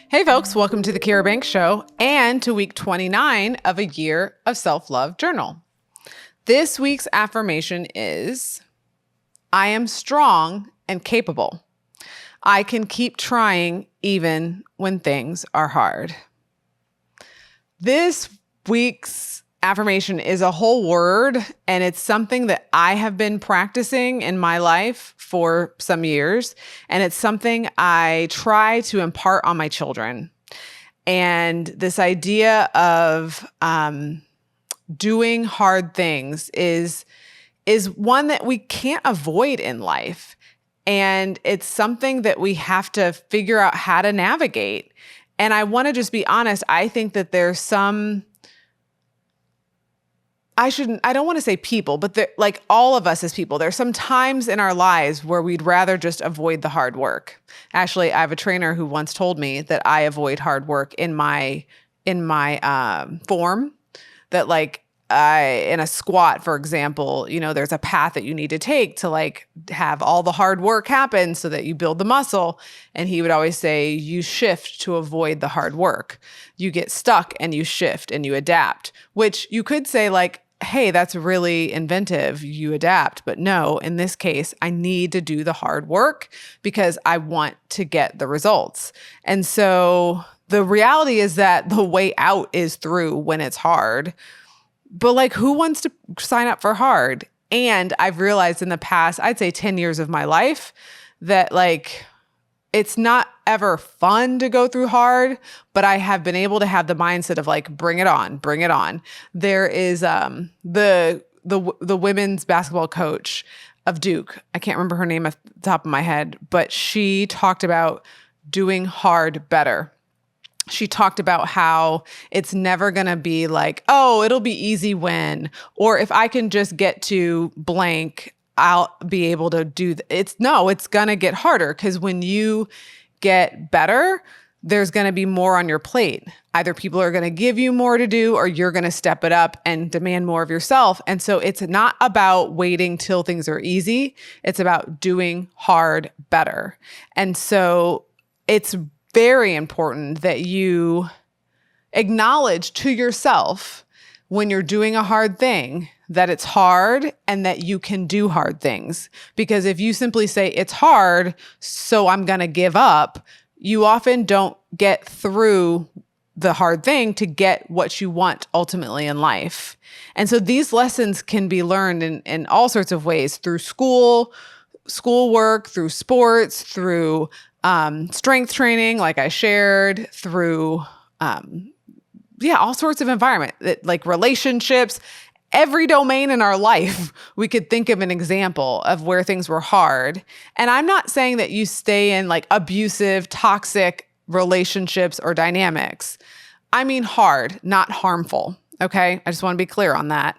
Hey folks, welcome to the Kira Banks Show and to week 29 of a year of self-love journal. This week's affirmation is, I am strong and capable. I can keep trying even when things are hard. This week's affirmation is a whole word, and it's something that I have been practicing in my life for some years, and it's something I try to impart on my children. And this idea of doing hard things is one that we can't avoid in life. And it's something that we have to figure out how to navigate. And I want to just be honest, I think that there's some, I don't want to say people, but like all of us as people, there's some times in our lives where we'd rather just avoid the hard work. Actually, I have a trainer who once told me that I avoid hard work in my form, that like in a squat, for example, there's a path that you need to take to like have all the hard work happen so that you build the muscle. And he would always say, you shift to avoid the hard work. You get stuck and you shift and you adapt, which you could say like, hey, that's really inventive. You adapt. But no, in this case, I need to do the hard work because I want to get the results. And so the reality is that the way out is through when it's hard. But like, who wants to sign up for hard? And I've realized in the past, I'd say 10 years of my life, that like, it's not ever fun to go through hard, but I have been able to have the mindset of like, bring it on, bring it on. There is the women's basketball coach of Duke. I can't remember her name at the top of my head, but she talked about doing hard better. She talked about how it's never going to be like, oh, it'll be easy when, or if I can just get to blank, I'll be able to do it's going to get harder, because when you get better, there's going to be more on your plate. Either people are going to give you more to do, or you're going to step it up and demand more of yourself. And so it's not about waiting till things are easy. It's about doing hard better. And so it's very important that you acknowledge to yourself when you're doing a hard thing that it's hard and that you can do hard things. Because if you simply say it's hard, so I'm going to give up, you often don't get through the hard thing to get what you want ultimately in life. And so these lessons can be learned in all sorts of ways, through schoolwork, through sports, through strength training, like I shared, through all sorts of environment, like relationships, every domain in our life. We could think of an example of where things were hard. And I'm not saying that you stay in like abusive, toxic relationships or dynamics. I mean hard, not harmful. Okay. I just want to be clear on that.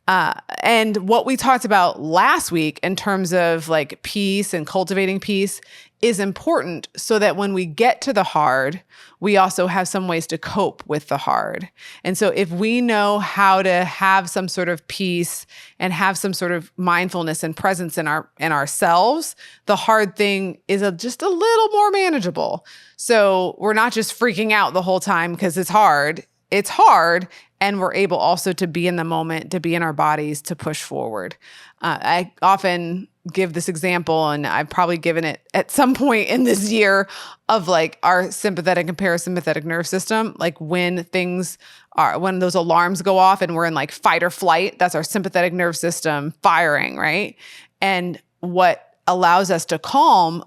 And what we talked about last week in terms of like peace and cultivating peace is important, so that when we get to the hard, we also have some ways to cope with the hard. And so if we know how to have some sort of peace and have some sort of mindfulness and presence in ourselves, the hard thing is just a little more manageable. So we're not just freaking out the whole time because it's hard. It's hard, and we're able also to be in the moment, to be in our bodies, to push forward. I often give this example, and I've probably given it at some point in this year, of like our sympathetic and parasympathetic nerve system. Like when those alarms go off and we're in like fight or flight, that's our sympathetic nerve system firing, right? And what allows us to calm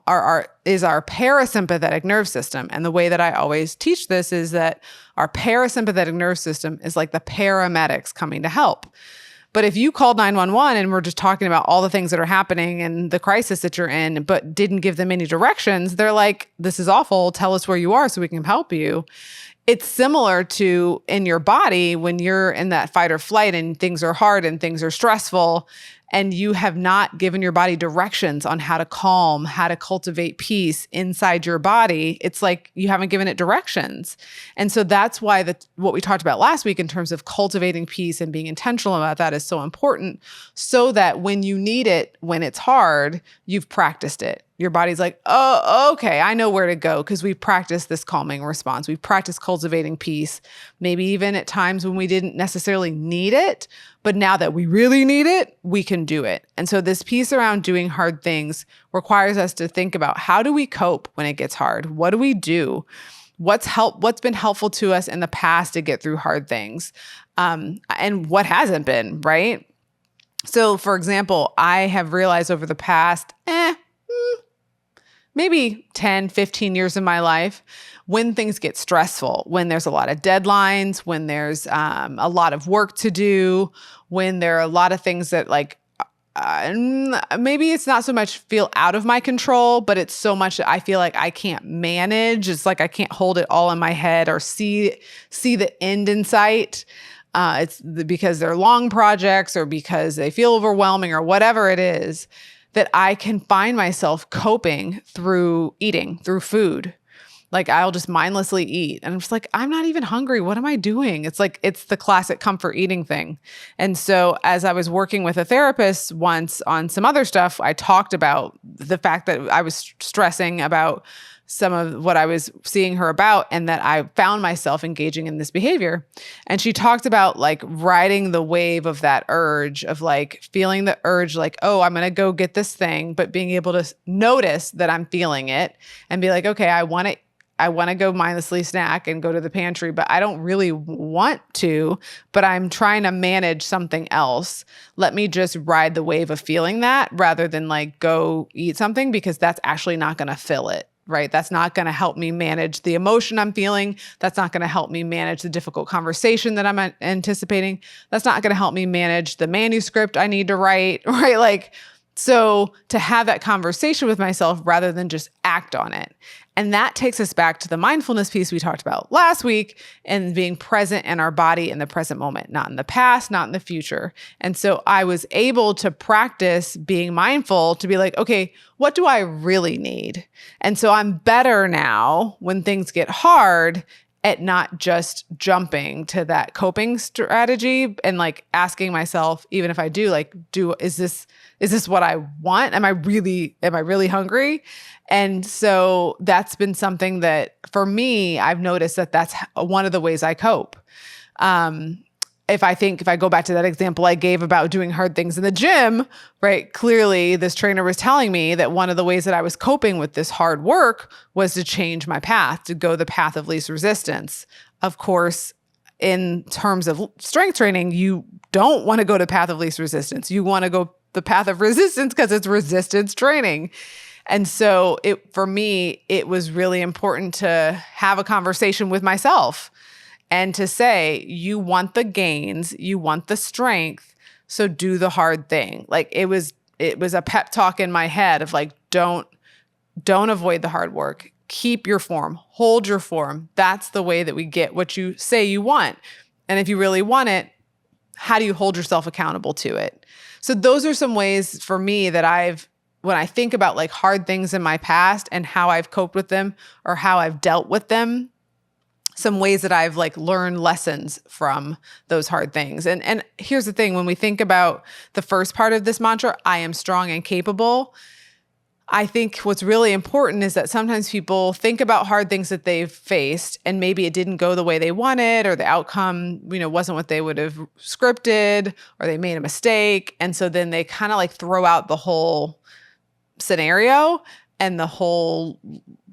is our parasympathetic nerve system. And the way that I always teach this is that our parasympathetic nerve system is like the paramedics coming to help. But if you called 911 and we're just talking about all the things that are happening and the crisis that you're in, but didn't give them any directions, they're like, this is awful. Tell us where you are so we can help you. It's similar to in your body when you're in that fight or flight and things are hard and things are stressful, and you have not given your body directions on how to calm, how to cultivate peace inside your body. It's like you haven't given it directions. And so that's why what we talked about last week in terms of cultivating peace and being intentional about that is so important, so that when you need it, when it's hard, you've practiced it. your body's like, oh, okay, I know where to go because we've practiced this calming response. We've practiced cultivating peace, maybe even at times when we didn't necessarily need it. But now that we really need it, we can do it. And so this piece around doing hard things requires us to think about, how do we cope when it gets hard? What do we do? What's been helpful to us in the past to get through hard things? And what hasn't been, right? So for example, I have realized over the past, maybe 10, 15 years of my life, when things get stressful, when there's a lot of deadlines, when there's a lot of work to do, when there are a lot of things that maybe it's not so much feel out of my control, but it's so much that I feel like I can't manage. It's like I can't hold it all in my head or see the end in sight. It's because they're long projects or because they feel overwhelming or whatever it is, that I can find myself coping through eating, through food. Like I'll just mindlessly eat. And I'm just like, I'm not even hungry. What am I doing? It's like, it's the classic comfort eating thing. And so as I was working with a therapist once on some other stuff, I talked about the fact that I was stressing about some of what I was seeing her about and that I found myself engaging in this behavior. And she talked about like riding the wave of that urge of like feeling the urge, like, oh, I'm going to go get this thing, but being able to notice that I'm feeling it and be like, okay, I want to go mindlessly snack and go to the pantry, but I don't really want to, but I'm trying to manage something else. Let me just ride the wave of feeling that rather than like go eat something, because that's actually not going to fill it. Right? That's not going to help me manage the emotion I'm feeling. That's not going to help me manage the difficult conversation that I'm anticipating. That's not going to help me manage the manuscript I need to write, right? Like, so to have that conversation with myself rather than just act on it. And that takes us back to the mindfulness piece we talked about last week and being present in our body in the present moment, not in the past, not in the future. And so I was able to practice being mindful to be like, okay, what do I really need? And so I'm better now when things get hard at not just jumping to that coping strategy and like asking myself, even if I do, like, is this what I want? Am I really hungry? And so that's been something that for me, I've noticed that that's one of the ways I cope. If I go back to that example I gave about doing hard things in the gym, right? Clearly this trainer was telling me that one of the ways that I was coping with this hard work was to change my path, to go the path of least resistance. Of course, in terms of strength training, you don't want to go to path of least resistance. You want to go the path of resistance because it's resistance training. And so for me, it was really important to have a conversation with myself and to say, you want the gains, you want the strength, so do the hard thing. Like it was a pep talk in my head of like, don't avoid the hard work. Keep your form, hold your form. That's the way that we get what you say you want. And if you really want it, how do you hold yourself accountable to it? So those are some ways for me that when I think about like hard things in my past and how I've coped with them or how I've dealt with them, some ways that I've like learned lessons from those hard things. And here's the thing, when we think about the first part of this mantra, I am strong and capable, I think what's really important is that sometimes people think about hard things that they've faced and maybe it didn't go the way they wanted or the outcome, wasn't what they would have scripted or they made a mistake. And so then they kind of like throw out the whole scenario and the whole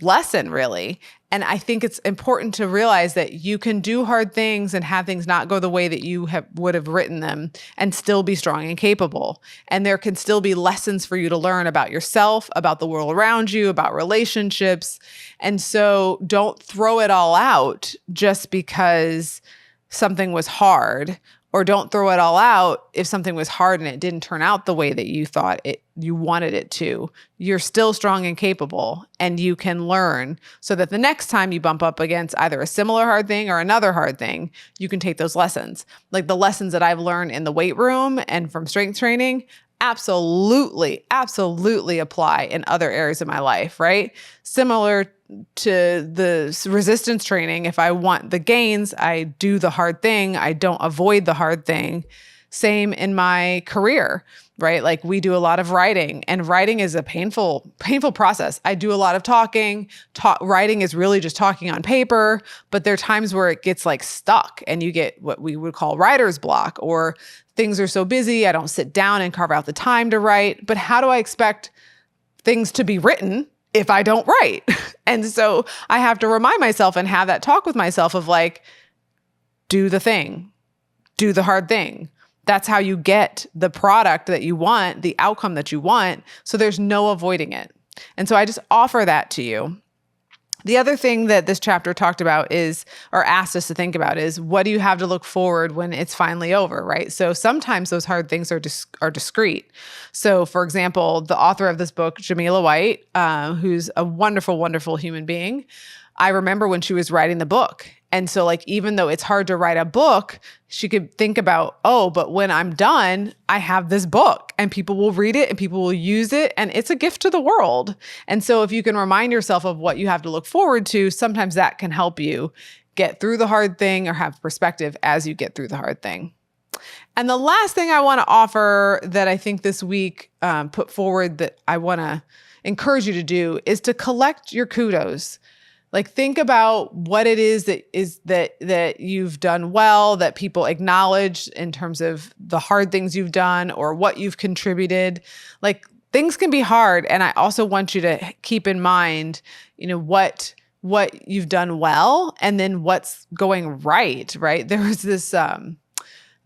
lesson really. And I think it's important to realize that you can do hard things and have things not go the way that you would have written them and still be strong and capable. And there can still be lessons for you to learn about yourself, about the world around you, about relationships. And so don't throw it all out just because something was hard, or don't throw it all out if something was hard and it didn't turn out the way that you thought you wanted it to. You're still strong and capable, and you can learn so that the next time you bump up against either a similar hard thing or another hard thing, you can take those lessons. Like the lessons that I've learned in the weight room and from strength training absolutely apply in other areas of my life, right? Similar to the resistance training, if I want the gains, I do the hard thing. I don't avoid the hard thing. Same in my career, right? Like we do a lot of writing, and writing is a painful process. I do a lot of talking. Writing is really just talking on paper, but there are times where it gets like stuck and you get what we would call writer's block, or things are so busy, I don't sit down and carve out the time to write. But how do I expect things to be written if I don't write? And so I have to remind myself and have that talk with myself of like, do the thing, do the hard thing. That's how you get the product that you want, the outcome that you want. So there's no avoiding it. And so I just offer that to you. The other thing that this chapter talked about is, or asked us to think about, is what do you have to look forward when it's finally over, right? So sometimes those hard things are discrete. So for example, the author of this book, Jamila White, who's a wonderful, wonderful human being, I remember when she was writing the book. And so like, even though it's hard to write a book, she could think about, oh, but when I'm done, I have this book and people will read it and people will use it and it's a gift to the world. And so if you can remind yourself of what you have to look forward to, sometimes that can help you get through the hard thing or have perspective as you get through the hard thing. And the last thing I want to offer that I think this week put forward that I want to encourage you to do is to collect your kudos. Like think about what it is that you've done well, that people acknowledge in terms of the hard things you've done or what you've contributed. Like things can be hard. And I also want you to keep in mind, what you've done well and then what's going right? There was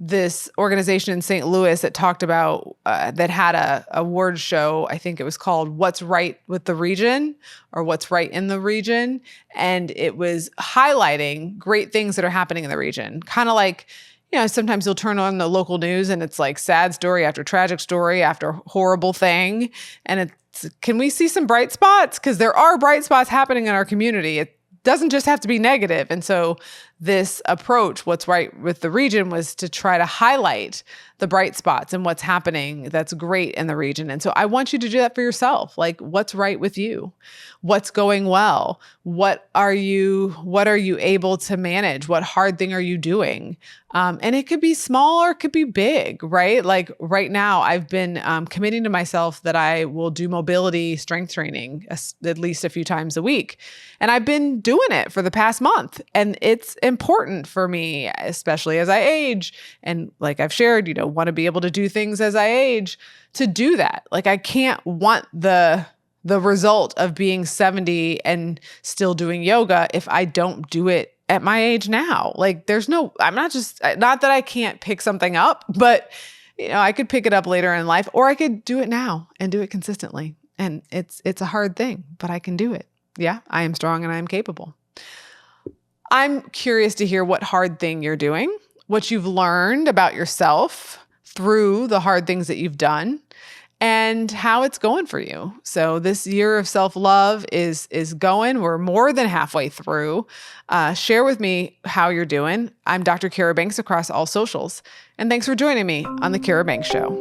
this organization in St. Louis that talked about, that had a word show. I think it was called What's Right with the Region or What's Right in the Region. And it was highlighting great things that are happening in the region. Kind of like, sometimes you'll turn on the local news and it's like sad story after tragic story after horrible thing. And can we see some bright spots? Because there are bright spots happening in our community. It doesn't just have to be negative. And so this approach, What's Right with the Region, was to try to highlight the bright spots and what's happening that's great in the region. And so I want you to do that for yourself. Like, what's right with you? What's going well? What are you able to manage? What hard thing are you doing? And it could be small or it could be big, right? Like right now, I've been committing to myself that I will do mobility strength training at least a few times a week. And I've been doing it for the past month. And it's important for me, especially as I age. And like I've shared, want to be able to do things as I age, to do that. Like I can't want the result of being 70 and still doing yoga if I don't do it at my age now. Like not that I can't pick something up, but I could pick it up later in life, or I could do it now and do it consistently. And it's a hard thing, but I can do it. Yeah, I am strong and I am capable. I'm curious to hear what hard thing you're doing, what you've learned about yourself through the hard things that you've done, and how it's going for you. So this year of self-love is going. We're more than halfway through. Share with me how you're doing. I'm Dr. Kara Banks across all socials. And thanks for joining me on The Kara Banks Show.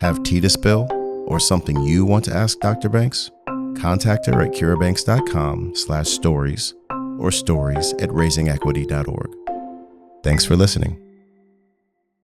Have tea to spill or something you want to ask Dr. Banks? Contact her at karabanks.com/stories or stories@raisingequity.org. Thanks for listening.